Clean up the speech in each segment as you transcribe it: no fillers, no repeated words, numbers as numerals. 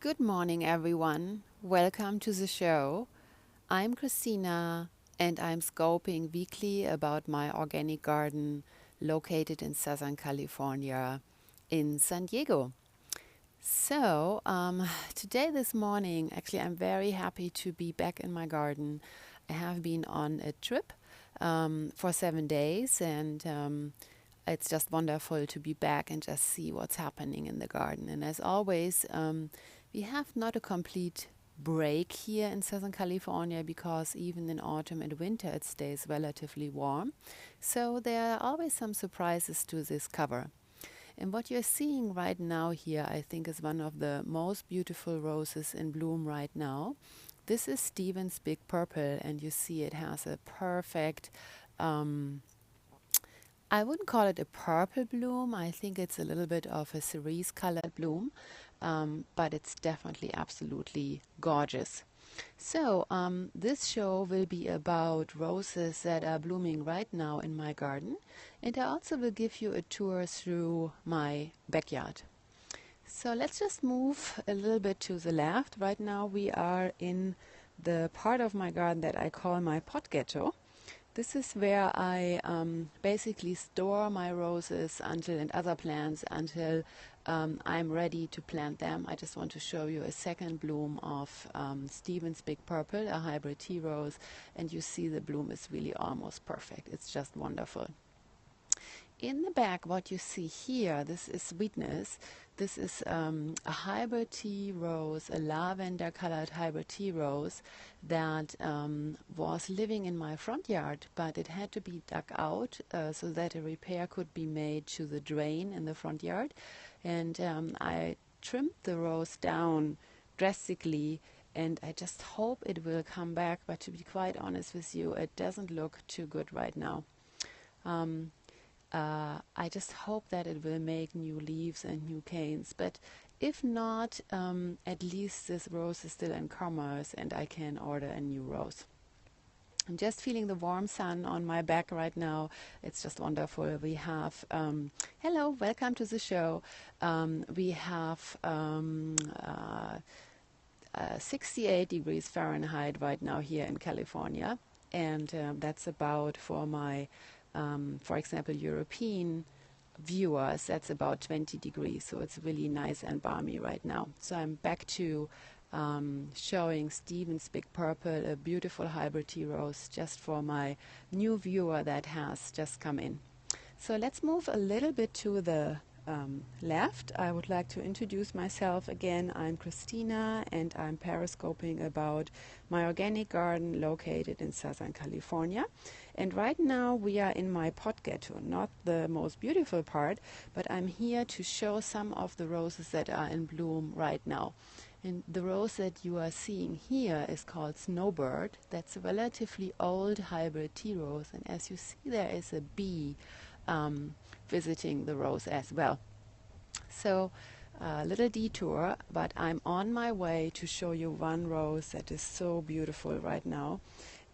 Good morning, everyone. Welcome to the show. I'm Christina, and I'm scoping weekly about my organic garden located in Southern California in San Diego. So, today, this morning, actually, I'm very happy to be back in my garden. I have been on a trip for 7 days, and it's just wonderful to be back and just see what's happening in the garden. And as always, we have not a complete break here in Southern California because even in autumn and winter it stays relatively warm. So there are always some surprises to discover. And what you're seeing right now here, I think, is one of the most beautiful roses in bloom right now. This is Stephen's Big Purple, and you see it has a perfect, I wouldn't call it a purple bloom. I think it's a little bit of a cerise colored bloom, but it's definitely absolutely gorgeous. So this show will be about roses that are blooming right now in my garden, and I also will give you a tour through my backyard. So let's just move a little bit to the left. Right now we are in the part of my garden that I call my pot ghetto. This is where I basically store my roses and other plants until I'm ready to plant them. I just want to show you a second bloom of Stephen's Big Purple, a hybrid tea rose, and you see the bloom is really almost perfect. It's just wonderful. In the back, what you see here, this is Sweetness. This is a hybrid tea rose, a lavender colored hybrid tea rose that was living in my front yard, but it had to be dug out so that a repair could be made to the drain in the front yard. And I trimmed the rose down drastically, and I just hope it will come back. But to be quite honest with you, it doesn't look too good right now. I just hope that it will make new leaves and new canes, but if not, at least this rose is still in commerce and I can order a new rose. I'm just feeling the warm sun on my back right now. It's just wonderful. We have, hello, welcome to the show. We have 68 degrees Fahrenheit right now here in California, and that's about for my for example, European viewers, that's about 20 degrees. So it's really nice and balmy right now. So I'm back to showing Stephen's Big Purple, a beautiful hybrid tea rose, just for my new viewer that has just come in. So let's move a little bit to the left. I would like to introduce myself again. I'm Christina, and I'm periscoping about my organic garden located in Southern California. And right now we are in my pot ghetto, not the most beautiful part, but I'm here to show some of the roses that are in bloom right now. And the rose that you are seeing here is called Snowbird. That's a relatively old hybrid tea rose, and as you see, there is a bee visiting the rose as well. So a little detour, but I'm on my way to show you one rose that is so beautiful right now,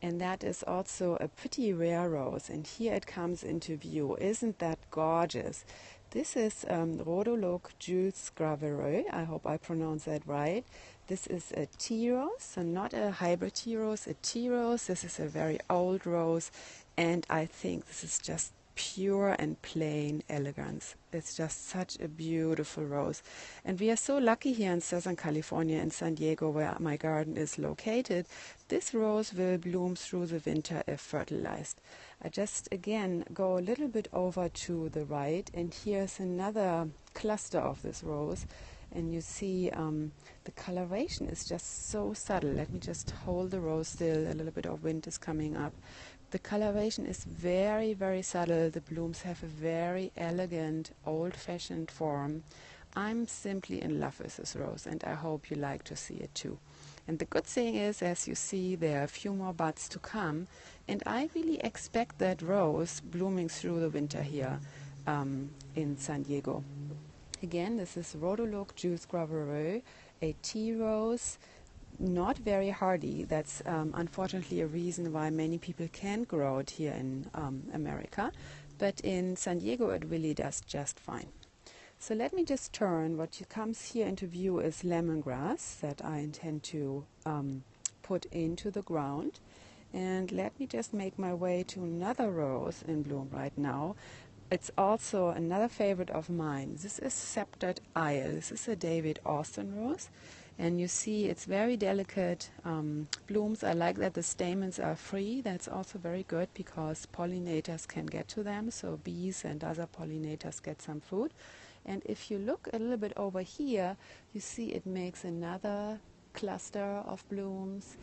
and that is also a pretty rare rose, and here it comes into view. Isn't that gorgeous? This is Rhodologue Jules Gravereux. I hope I pronounced that right. This is a tea rose, so not a hybrid tea rose, a tea rose. This is a very old rose, and I think this is just pure and plain elegance. It's just such a beautiful rose. And we are so lucky here in Southern California, in San Diego, where my garden is located. This rose will bloom through the winter if fertilized. I just again go a little bit over to the right, and here's another cluster of this rose. And you see the coloration is just so subtle. Let me just hold the rose still. A little bit of wind is coming up. The coloration is very, very subtle. The blooms have a very elegant, old-fashioned form. I'm simply in love with this rose, and I hope you like to see it too. And the good thing is, as you see, there are a few more buds to come, and I really expect that rose blooming through the winter here in San Diego. Again, this is Rhodologue Jules Gravereux, a tea rose, not very hardy. That's unfortunately a reason why many people can't grow it here in America, but in San Diego it really does just fine. So let me just turn. What comes here into view is lemongrass that I intend to put into the ground. And let me just make my way to another rose in bloom right now. It's also another favorite of mine. This is Scepter'd Isle. This is a David Austin rose. And you see it's very delicate blooms. I like that the stamens are free. That's also very good because pollinators can get to them. So bees and other pollinators get some food. And if you look a little bit over here, you see it makes another cluster of blooms.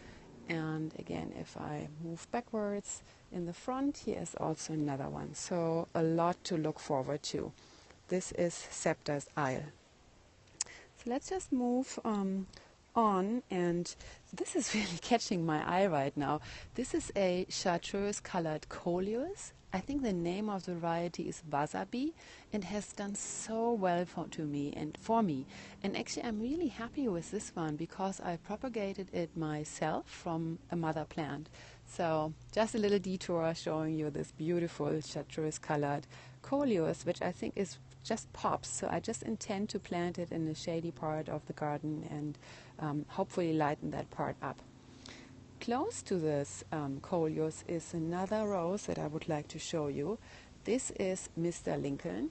And again, if I move backwards in the front, here is also another one. So a lot to look forward to. This is Scepter'd Isle. So let's just move on, and this is really catching my eye right now. This is a chartreuse colored coleus. I think the name of the variety is Wasabi, and has done so well for me. And actually I'm really happy with this one because I propagated it myself from a mother plant. So just a little detour showing you this beautiful chartreuse colored coleus, which I think is just pops. So I just intend to plant it in the shady part of the garden and hopefully lighten that part up. Close to this coleus is another rose that I would like to show you. This is Mr. Lincoln,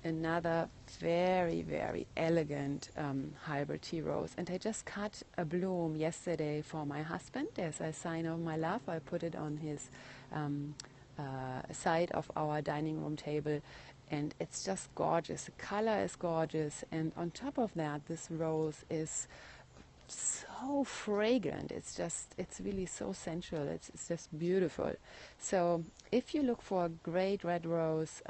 another very, very elegant hybrid tea rose. And I just cut a bloom yesterday for my husband as a sign of my love. I put it on his side of our dining room table. And it's just gorgeous. The color is gorgeous. And on top of that, this rose is so fragrant. It's really so sensual. It's just beautiful. So if you look for a great red rose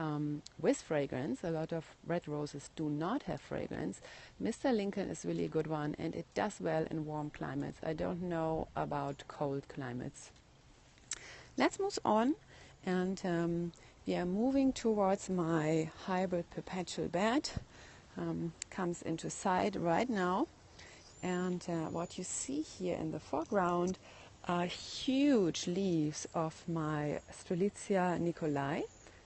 with fragrance, a lot of red roses do not have fragrance. Mr. Lincoln is really a good one, and it does well in warm climates. I don't know about cold climates. Let's move on, and we are moving towards my hybrid perpetual bed. Comes into sight right now. And what you see here in the foreground are huge leaves of my Strelitzia Nicolai.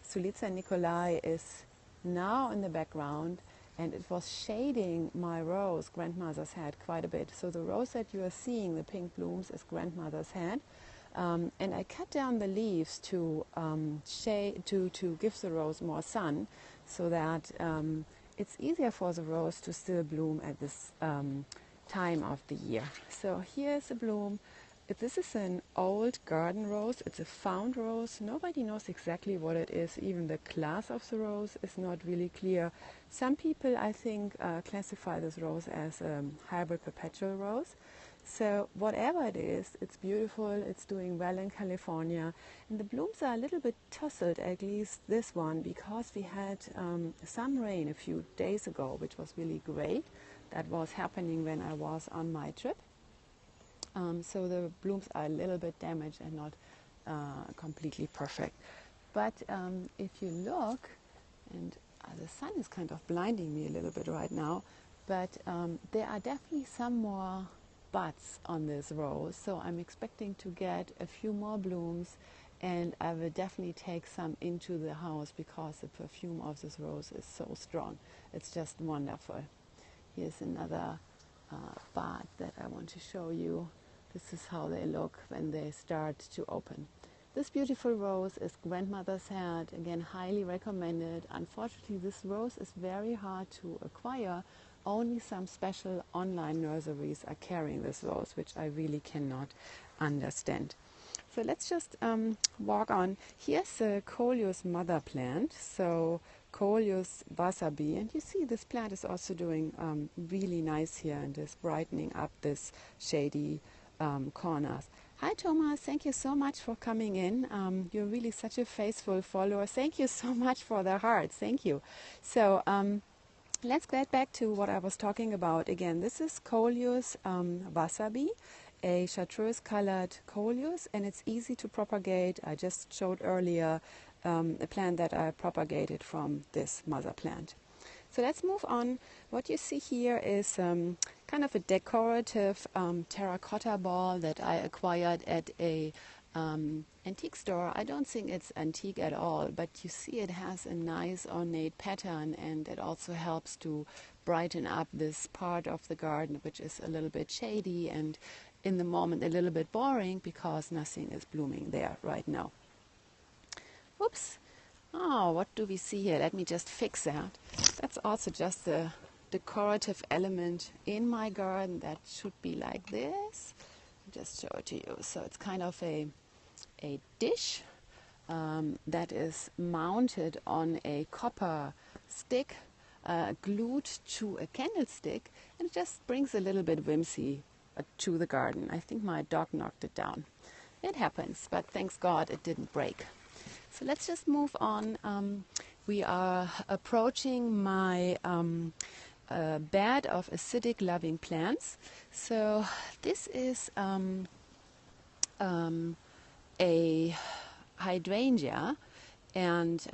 Strelitzia Nicolai is now in the background, and it was shading my rose, Grandmother's Head, quite a bit. So the rose that you are seeing, the pink blooms, is Grandmother's Head. And I cut down the leaves to give the rose more sun, so that it's easier for the rose to still bloom at this time of the year. So here's a bloom. This is an old garden rose. It's a found rose. Nobody knows exactly what it is. Even the class of the rose is not really clear. Some people, I think, classify this rose as a hybrid perpetual rose. So whatever it is, it's beautiful. It's doing well in California. And the blooms are a little bit tousled, at least this one, because we had some rain a few days ago, which was really great. That was happening when I was on my trip. So the blooms are a little bit damaged and not completely perfect. But if you look, and the sun is kind of blinding me a little bit right now, but there are definitely some more buds on this rose. So I'm expecting to get a few more blooms, and I will definitely take some into the house because the perfume of this rose is so strong. It's just wonderful. Here's another bud that I want to show you. This is how they look when they start to open. This beautiful rose is Grandmother's Head. Again, highly recommended. Unfortunately, this rose is very hard to acquire. Only some special online nurseries are carrying this rose, which I really cannot understand. So let's just walk on. Here's a Coleus mother plant. So Coleus Wasabi, and you see this plant is also doing really nice here and is brightening up this shady corners. Hi Thomas, thank you so much for coming in. You're really such a faithful follower. Thank you so much for the hearts. Thank you. So let's get back to what I was talking about. Again, this is Coleus Wasabi, a chartreuse colored coleus, and it's easy to propagate. I just showed earlier a plant that I propagated from this mother plant. So let's move on. What you see here is kind of a decorative terracotta ball that I acquired at a antique store. I don't think it's antique at all, but you see it has a nice ornate pattern, and it also helps to brighten up this part of the garden, which is a little bit shady and in the moment a little bit boring because nothing is blooming there right now. Oops. Oh, what do we see here? Let me just fix that. That's also just a decorative element in my garden that should be like this. I'll just show it to you. So it's kind of a dish that is mounted on a copper stick, glued to a candlestick, and it just brings a little bit whimsy to the garden. I think my dog knocked it down. It happens, but thanks God it didn't break. So let's just move on. We are approaching my bed of acidic loving plants. So this is a hydrangea, and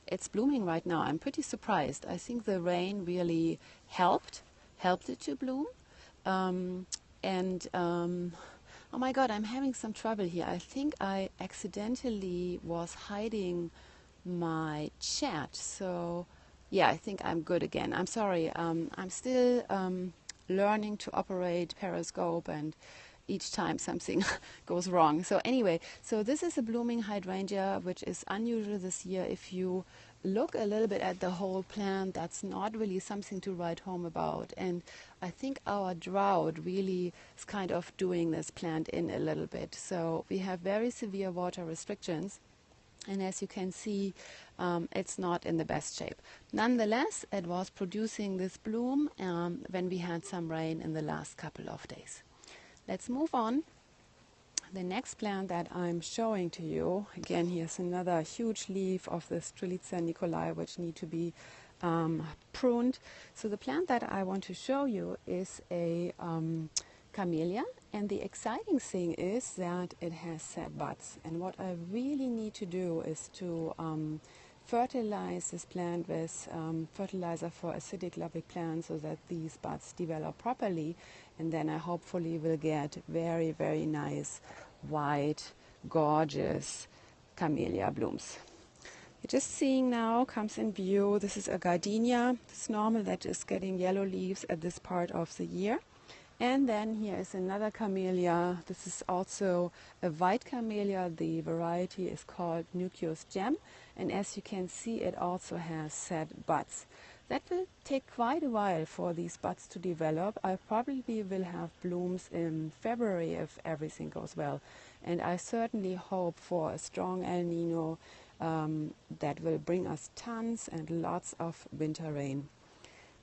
it's blooming right now. I'm pretty surprised. I think the rain really helped it to bloom. Oh my God, I'm having some trouble here. I think I accidentally was hiding my chat. So yeah, I think I'm good again. I'm sorry. I'm still learning to operate Periscope, and each time something goes wrong. So anyway, so this is a blooming hydrangea, which is unusual this year. If you look a little bit at the whole plant, that's not really something to write home about. And I think our drought really is kind of doing this plant in a little bit. So we have very severe water restrictions. And as you can see, it's not in the best shape. Nonetheless, it was producing this bloom when we had some rain in the last couple of days. Let's move on. The next plant that I'm showing to you, again, here's another huge leaf of the Strelitzia nicolai, which need to be pruned. So the plant that I want to show you is a camellia, and the exciting thing is that it has set buds. And what I really need to do is to fertilize this plant with fertilizer for acidic loving plants so that these buds develop properly, and then I hopefully will get very, very nice, white, gorgeous camellia blooms. You're just seeing now, comes in view, this is a gardenia. It's normal that is getting yellow leaves at this part of the year. And then here is another camellia. This is also a white camellia. The variety is called Nucleus Gem. And as you can see, it also has set buds. That will take quite a while for these buds to develop. I probably will have blooms in February if everything goes well. And I certainly hope for a strong El Nino that will bring us tons and lots of winter rain.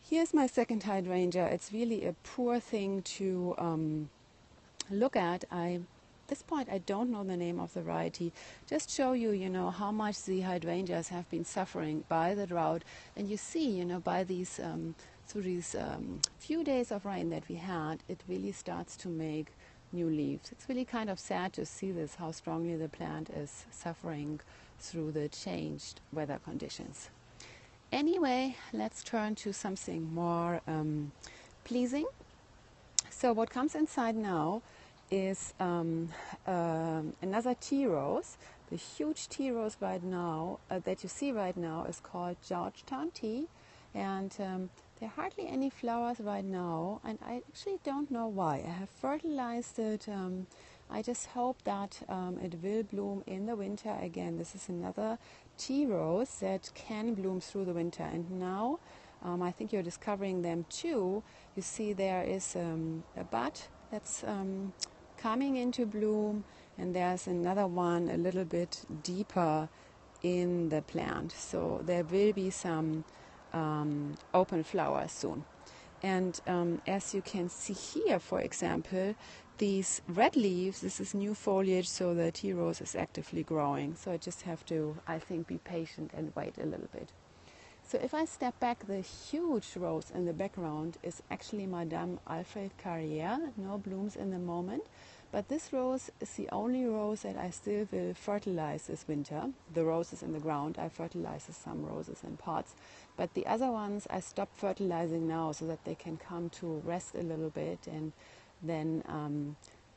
Here's my second hydrangea. It's really a poor thing to look at. At this point, I don't know the name of the variety. Just show you, how much the hydrangeas have been suffering by the drought. And you see, by these through these few days of rain that we had, it really starts to make new leaves. It's really kind of sad to see this, how strongly the plant is suffering through the changed weather conditions. Anyway, let's turn to something more pleasing. So what comes inside now is another tea rose. The huge tea rose right now that you see right now is called Georgetown tea, and there are hardly any flowers right now, and I actually don't know why. I have fertilized it. I just hope that it will bloom in the winter again. This is another tea rose that can bloom through the winter, and now I think you're discovering them too. You see there is a bud that's coming into bloom, and there's another one a little bit deeper in the plant. So there will be some open flowers soon. And as you can see here, for example, these red leaves, this is new foliage, so the tea rose is actively growing. So I just have to, I think, be patient and wait a little bit. So if I step back, the huge rose in the background is actually Madame Alfred Carrière. No blooms in the moment, but this rose is the only rose that I still will fertilize this winter. The roses in the ground, I fertilize some roses in pots, but the other ones I stop fertilizing now so that they can come to rest a little bit and then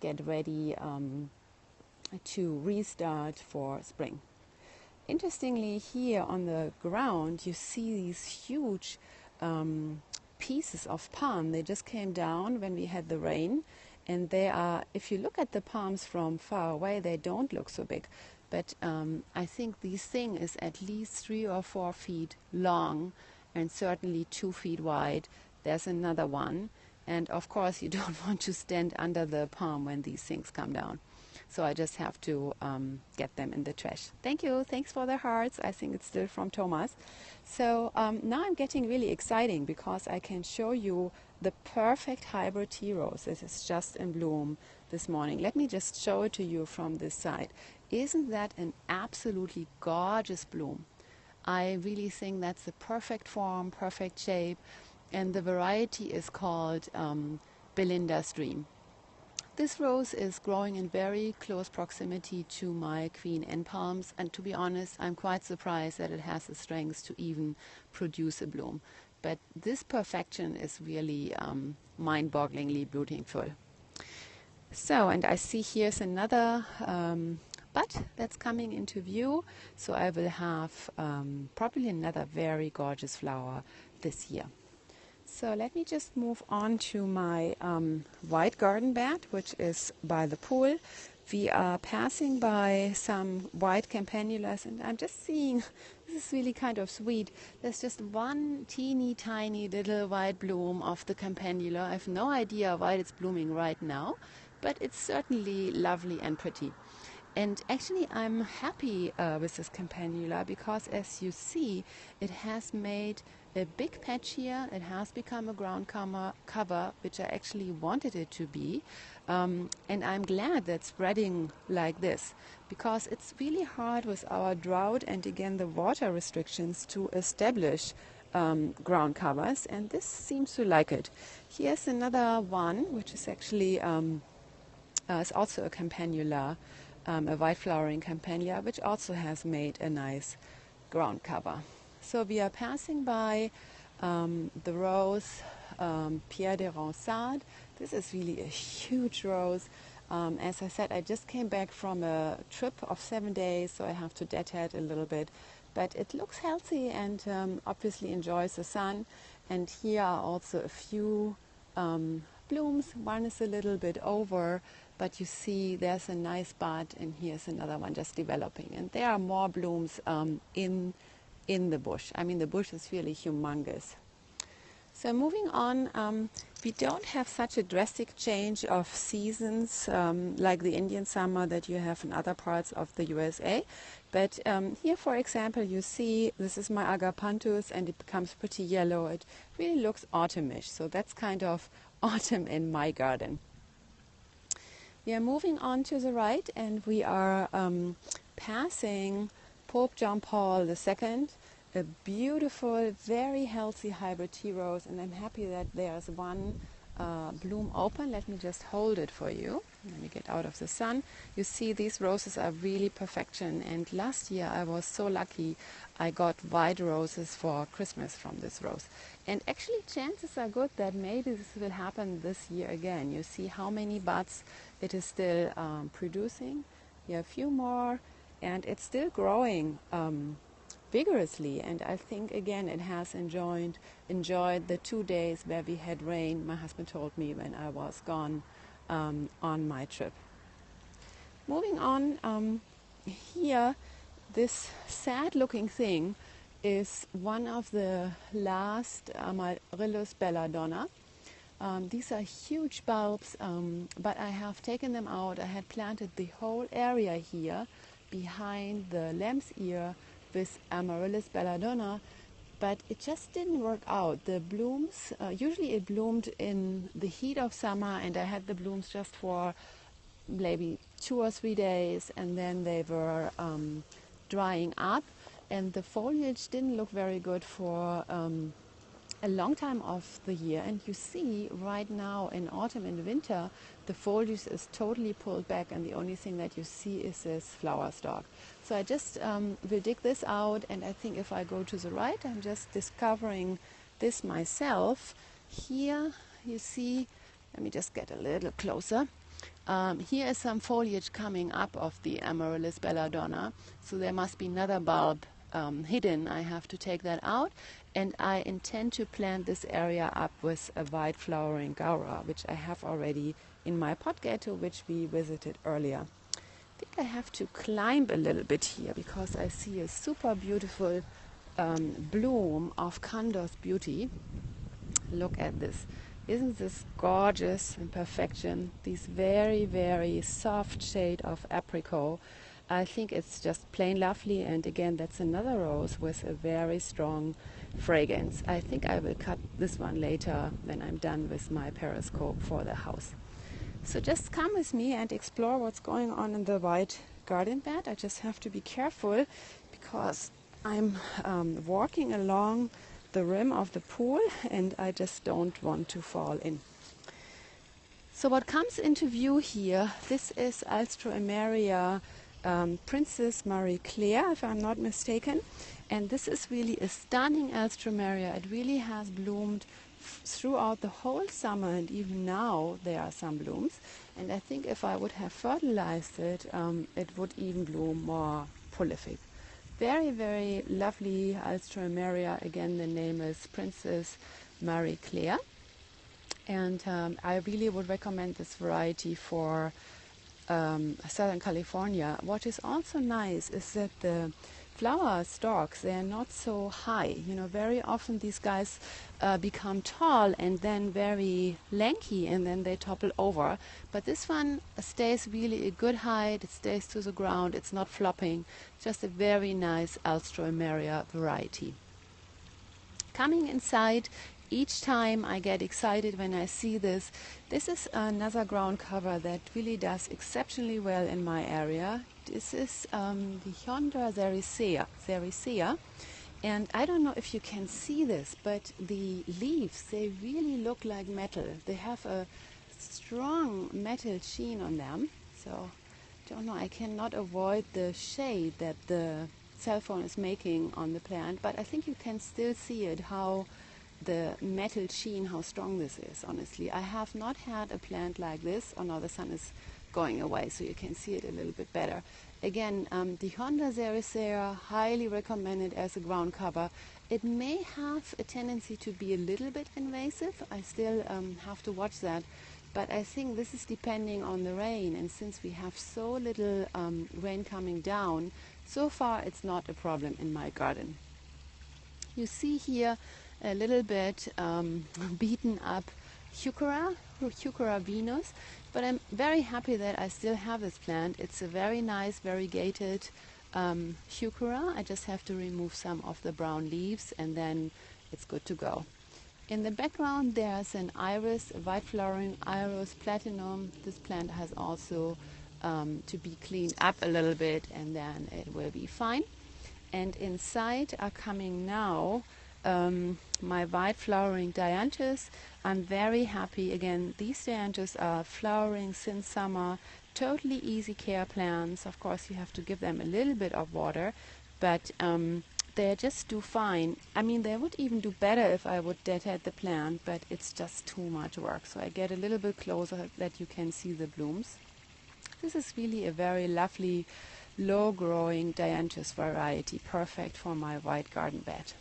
get ready to restart for spring. Interestingly, here on the ground, you see these huge pieces of palm. They just came down when we had the rain, and they are, if you look at the palms from far away, they don't look so big. But I think this thing is at least 3 or 4 feet long and certainly 2 feet wide. There's another one. And of course, you don't want to stand under the palm when these things come down. So I just have to get them in the trash. Thank you. Thanks for the hearts. I think it's still from Thomas. So now I'm getting really exciting because I can show you the perfect hybrid tea rose. This is just in bloom this morning. Let me just show it to you from this side. Isn't that an absolutely gorgeous bloom? I really think that's the perfect form, perfect shape. And the variety is called Belinda's Dream. This rose is growing in very close proximity to my Queen Anne palms, and to be honest, I'm quite surprised that it has the strength to even produce a bloom. But this perfection is really mind-bogglingly beautiful. So, and I see here's another bud that's coming into view, so I will have probably another very gorgeous flower this year. So let me just move on to my white garden bed, which is by the pool. We are passing by some white campanulas, and I'm just seeing, this is really kind of sweet. There's just one teeny tiny little white bloom of the campanula. I have no idea why it's blooming right now, but it's certainly lovely and pretty. And actually I'm happy with this campanula because, as you see, it has made a big patch here. It has become a ground cover, which I actually wanted it to be. And I'm glad that's spreading like this, because it's really hard with our drought and again the water restrictions to establish ground covers, and this seems to like it. Here's another one, which is actually is also a campanula, a white flowering campanula, which also has made a nice ground cover. So we are passing by the rose Pierre de Ronsard. This is really a huge rose. As I said, I just came back from a trip of 7 days, so I have to deadhead a little bit. But it looks healthy and obviously enjoys the sun. And here are also a few blooms. One is a little bit over, but you see there's a nice bud, and here's another one just developing. And there are more blooms in the bush. I mean, the bush is really humongous. So moving on, we don't have such a drastic change of seasons like the Indian summer that you have in other parts of the USA. But here, for example, you see this is my agapanthus, and it becomes pretty yellow. It really looks autumnish. So that's kind of autumn in my garden. We are moving on to the right, and we are passing Pope John Paul II, a beautiful, very healthy hybrid tea rose, and I'm happy that there's one bloom open. Let me just hold it for you. Let me get out of the sun. You see, these roses are really perfection, and last year I was so lucky I got white roses for Christmas from this rose. And actually chances are good that maybe this will happen this year again. You see how many buds it is still producing. Here are a few more, and it's still growing vigorously, and I think again it has enjoyed the 2 days where we had rain. My husband told me when I was gone on my trip. Moving on, here this sad looking thing is one of the last Amaryllis belladonna. These are huge bulbs, but I have taken them out. I had planted the whole area here behind the lamb's ear with Amaryllis belladonna, but it just didn't work out. The blooms, usually it bloomed in the heat of summer, and I had the blooms just for maybe 2 or 3 days, and then they were drying up, and the foliage didn't look very good for a long time of the year. And you see right now in autumn and winter, the foliage is totally pulled back, and the only thing that you see is this flower stalk. So I just will dig this out, and I think if I go to the right, I'm just discovering this myself. Here you see, let me just get a little closer. Here is some foliage coming up of the Amaryllis belladonna, so there must be another bulb hidden. I have to take that out, and I intend to plant this area up with a white flowering gaura, which I have already in my pot ghetto, which we visited earlier. I think I have to climb a little bit here because I see a super beautiful bloom of Candace Beauty. Look at this. Isn't this gorgeous in perfection? This very, very soft shade of apricot. I think it's just plain lovely, and again, that's another rose with a very strong fragrance. I think I will cut this one later when I'm done with my periscope for the house. So just come with me and explore what's going on in the white garden bed. I just have to be careful because I'm walking along the rim of the pool and I just don't want to fall in. So what comes into view here, this is Alstroemeria Princess Marie Claire, if I'm not mistaken, and this is really a stunning Alstroemeria. It really has bloomed throughout the whole summer, and even now there are some blooms, and I think if I would have fertilized it, it would even bloom more prolific. Very, very lovely Alstroemeria. Again, the name is Princess Marie Claire, and I really would recommend this variety for Southern California. What is also nice is that the flower stalks, they are not so high. You know, very often these guys become tall and then very lanky and then they topple over. But this one stays really a good height, it stays to the ground, it's not flopping. Just a very nice Alstroemeria variety. Coming inside, each time I get excited when I see this. This is another ground cover that really does exceptionally well in my area. This is the Honda Sericea, and I don't know if you can see this, but the leaves, they really look like metal. They have a strong metal sheen on them. So, don't know, I cannot avoid the shade that the cell phone is making on the plant, but I think you can still see it, how the metal sheen, how strong this is. Honestly, I have not had a plant like this. Oh no, the sun is going away, so you can see it a little bit better. Again, the Honda Sericea, highly recommended as a ground cover. It may have a tendency to be a little bit invasive. I still have to watch that, but I think this is depending on the rain, and since we have so little rain coming down, so far it's not a problem in my garden. You see here a little bit beaten up Heuchera Venus, but I'm very happy that I still have this plant. It's a very nice variegated Heuchera. I just have to remove some of the brown leaves and then it's good to go. In the background there's an iris, a white flowering iris platinum. This plant has also to be cleaned up a little bit and then it will be fine. And inside are coming now my white flowering dianthus. I'm very happy. Again, these dianthus are flowering since summer, totally easy care plants. Of course, you have to give them a little bit of water, but they just do fine. I mean, they would even do better if I would deadhead the plant, but it's just too much work. So I get a little bit closer that you can see the blooms. This is really a very lovely, low-growing dianthus variety, perfect for my white garden bed.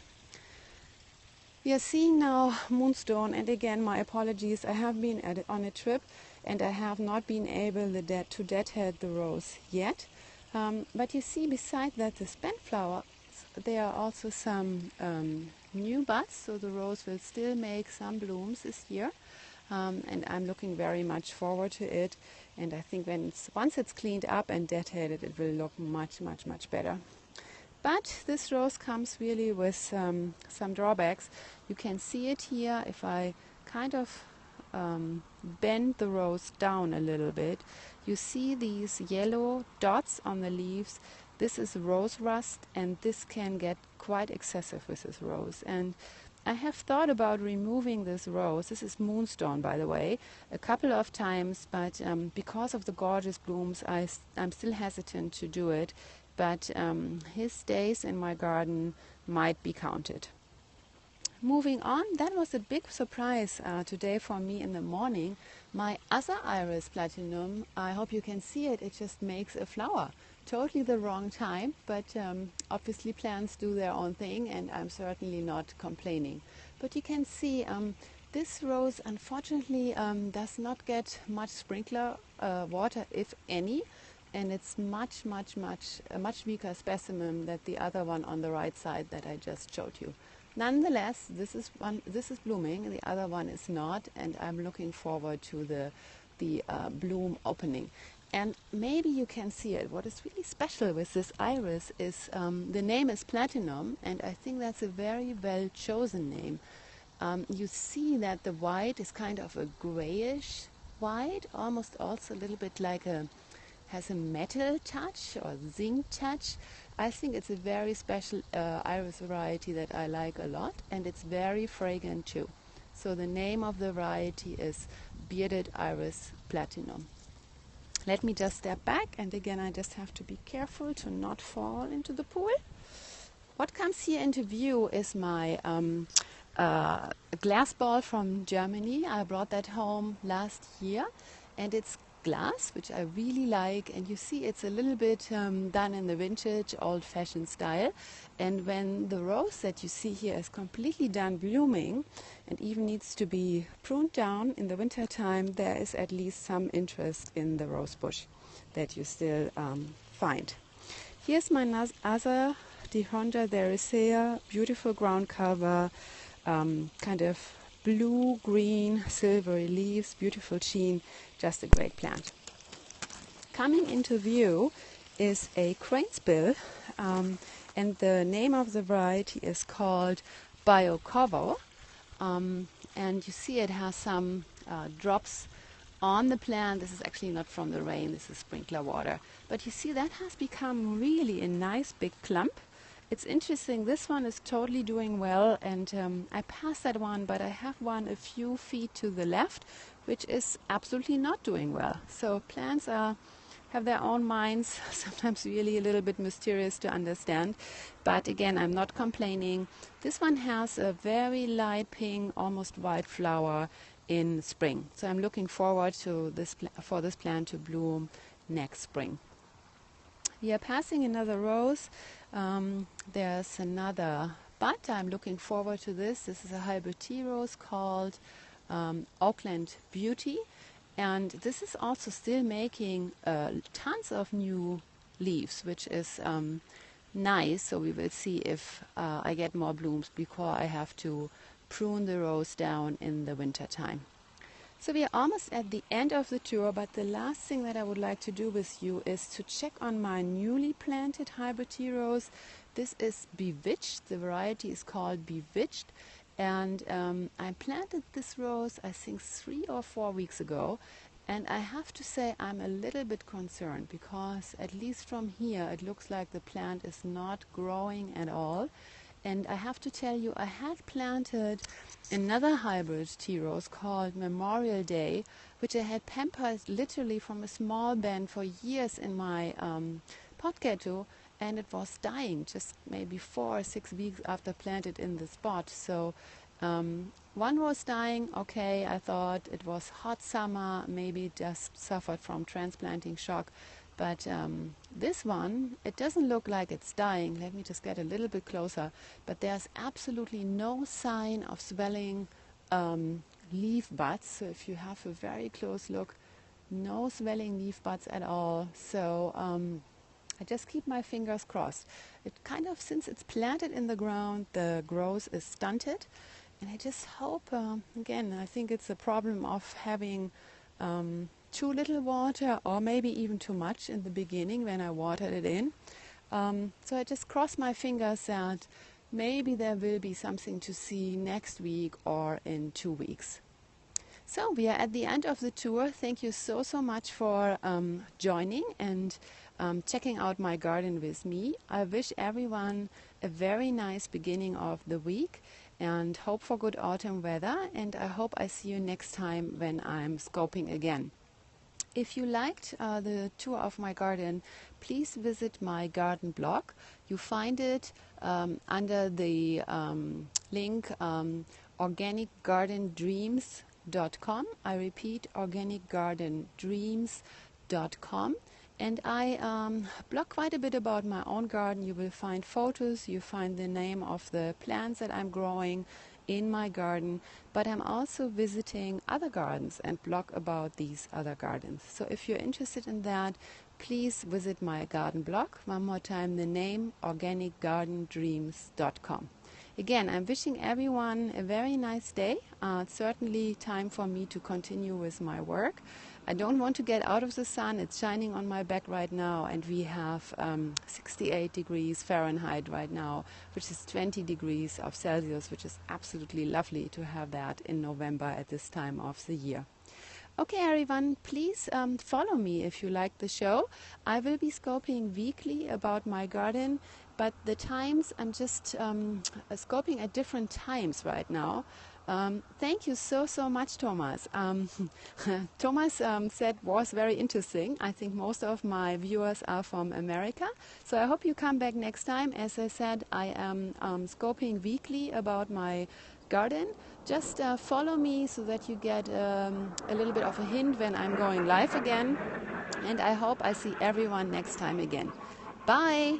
We are seeing now moonstone, and again, my apologies, I have been on a trip and I have not been able to deadhead the rose yet. But you see beside that the spent flowers, there are also some new buds, so the rose will still make some blooms this year. And I'm looking very much forward to it, and I think once it's cleaned up and deadheaded, it will look much, much, much better. But this rose comes really with some drawbacks. You can see it here. If I kind of bend the rose down a little bit, you see these yellow dots on the leaves. This is rose rust, and this can get quite excessive with this rose. And I have thought about removing this rose. This is moonstone, by the way, a couple of times, but because of the gorgeous blooms, I'm still hesitant to do it. But his days in my garden might be counted. moving on, that was a big surprise today for me in the morning. My other iris platinum, I hope you can see it, it just makes a flower. Totally the wrong time, but obviously plants do their own thing, and I'm certainly not complaining. But you can see this rose unfortunately does not get much sprinkler water, if any, and it's a much weaker specimen than the other one on the right side that I just showed you. Nonetheless, this is blooming, the other one is not, and I'm looking forward to the bloom opening. And maybe you can see it. What is really special with this iris is the name is Platinum, and I think that's a very well chosen name. You see that the white is kind of a grayish white, almost also a little bit like has a metal touch or zinc touch. I think it's a very special iris variety that I like a lot, and it's very fragrant too. So the name of the variety is Bearded Iris Platinum. Let me just step back, and again I just have to be careful to not fall into the pool. What comes here into view is my glass ball from Germany. I brought that home last year, and it's glass, which I really like, and you see it's a little bit done in the vintage old-fashioned style. And when the rose that you see here is completely done blooming and even needs to be pruned down in the winter time, there is at least some interest in the rose bush that you still find. Here's my other Dihondra derrisea, beautiful ground cover, kind of blue, green, silvery leaves, beautiful sheen, just a great plant. Coming into view is a cranesbill, and the name of the variety is called Biocovo, and you see it has some drops on the plant. This is actually not from the rain, this is sprinkler water, but you see that has become really a nice big clump. It's interesting, this one is totally doing well, and I passed that one, but I have one a few feet to the left, which is absolutely not doing well. So plants have their own minds, sometimes really a little bit mysterious to understand, but again, I'm not complaining. This one has a very light pink, almost white flower in spring. So I'm looking forward to for this plant to bloom next spring. We are passing another rose. There's another bud. I'm looking forward to this. This is a hybrid tea rose called Auckland Beauty, and this is also still making tons of new leaves, which is nice. So we will see if I get more blooms before I have to prune the rose down in the winter time. So we are almost at the end of the tour, but the last thing that I would like to do with you is to check on my newly planted hybrid tea rose. This is Bewitched. The variety is called Bewitched, and I planted this rose I think 3 or 4 weeks ago, and I have to say I'm a little bit concerned because at least from here it looks like the plant is not growing at all. And I have to tell you, I had planted another hybrid tea rose called Memorial Day, which I had pampered literally from a small band for years in my pot ghetto, and it was dying just maybe 4 or 6 weeks after planted in the spot. So one was dying. Okay, I thought it was hot summer, maybe just suffered from transplanting shock. But this one, it doesn't look like it's dying. Let me just get a little bit closer. But there's absolutely no sign of swelling leaf buds. So if you have a very close look, no swelling leaf buds at all. So I just keep my fingers crossed. It kind of, since it's planted in the ground, the growth is stunted. And I just hope, again, I think it's a problem of having too little water, or maybe even too much in the beginning when I watered it in. So I just cross my fingers that maybe there will be something to see next week or in 2 weeks. So we are at the end of the tour. Thank you so much for joining and checking out my garden with me. I wish everyone a very nice beginning of the week and hope for good autumn weather, and I hope I see you next time when I'm scoping again. If you liked the tour of my garden, please visit my garden blog. You find it under the link, organicgardendreams.com. I repeat, organicgardendreams.com. And I blog quite a bit about my own garden. You will find photos, you find the name of the plants that I'm growing in my garden, but I'm also visiting other gardens and blog about these other gardens. So if you're interested in that, please visit my garden blog. One more time, the name, organicgardendreams.com. Again, I'm wishing everyone a very nice day. It's certainly time for me to continue with my work. I don't want to get out of the sun. It's shining on my back right now, and we have 68 degrees Fahrenheit right now, which is 20 degrees of Celsius, which is absolutely lovely to have that in November at this time of the year. Okay, everyone, please follow me if you like the show. I will be scoping weekly about my garden, but the times, I'm just scoping at different times right now. Thank you so much, Thomas. Thomas said was very interesting. I think most of my viewers are from America, so I hope you come back next time. As I said, I am scoping weekly about my garden. Just follow me so that you get a little bit of a hint when I'm going live again, and I hope I see everyone next time again. Bye!